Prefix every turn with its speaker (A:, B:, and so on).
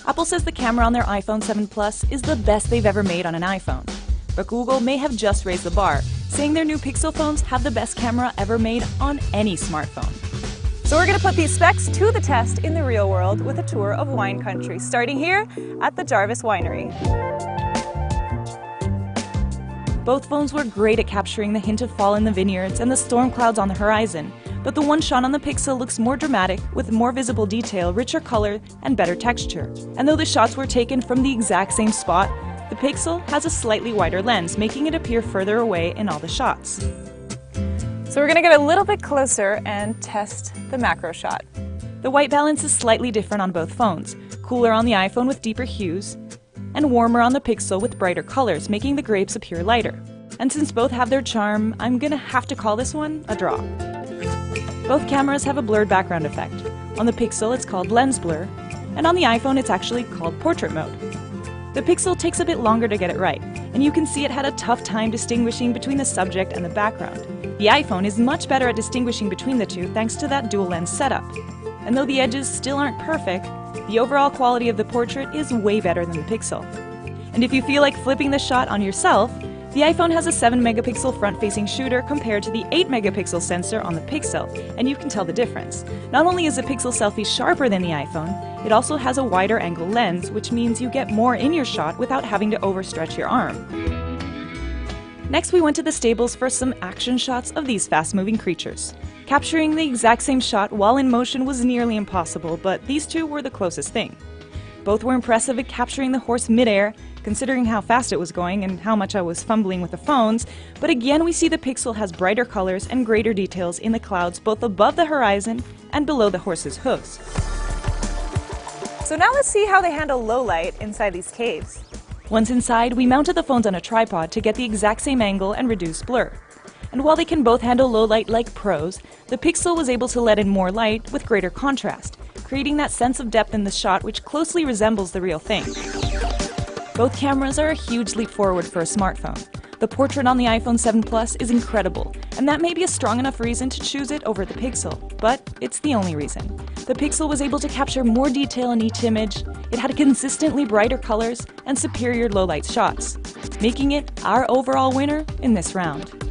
A: Apple says the camera on their iPhone 7 Plus is the best they've ever made on an iPhone. But Google may have just raised the bar, saying their new Pixel phones have the best camera ever made on any smartphone. So we're going to put these specs to the test in the real world with a tour of wine country, starting here at the Jarvis Winery. Both phones were great at capturing the hint of fall in the vineyards and the storm clouds on the horizon, but the one shot on the Pixel looks more dramatic, with more visible detail, richer color, and better texture. And though the shots were taken from the exact same spot, the Pixel has a slightly wider lens, making it appear further away in all the shots. So we're going to get a little bit closer and test the macro shot. The white balance is slightly different on both phones, cooler on the iPhone with deeper hues, and warmer on the Pixel with brighter colors, making the grapes appear lighter. And since both have their charm, I'm gonna have to call this one a draw. Both cameras have a blurred background effect. On the Pixel it's called lens blur, and on the iPhone it's actually called portrait mode. The Pixel takes a bit longer to get it right, and you can see it had a tough time distinguishing between the subject and the background. The iPhone is much better at distinguishing between the two thanks to that dual lens setup. And though the edges still aren't perfect, the overall quality of the portrait is way better than the Pixel. And if you feel like flipping the shot on yourself, the iPhone has a 7-megapixel front-facing shooter compared to the 8-megapixel sensor on the Pixel, and you can tell the difference. Not only is the Pixel selfie sharper than the iPhone, it also has a wider angle lens, which means you get more in your shot without having to overstretch your arm. Next, we went to the stables for some action shots of these fast-moving creatures. Capturing the exact same shot while in motion was nearly impossible, but these two were the closest thing. Both were impressive at capturing the horse midair, considering how fast it was going and how much I was fumbling with the phones, but again we see the Pixel has brighter colors and greater details in the clouds both above the horizon and below the horse's hooves. So now let's see how they handle low light inside these caves. Once inside, we mounted the phones on a tripod to get the exact same angle and reduce blur. And while they can both handle low light like pros, the Pixel was able to let in more light with greater contrast, creating that sense of depth in the shot which closely resembles the real thing. Both cameras are a huge leap forward for a smartphone. The portrait on the iPhone 7 Plus is incredible, and that may be a strong enough reason to choose it over the Pixel, but it's the only reason. The Pixel was able to capture more detail in each image, it had consistently brighter colors, and superior low-light shots, making it our overall winner in this round.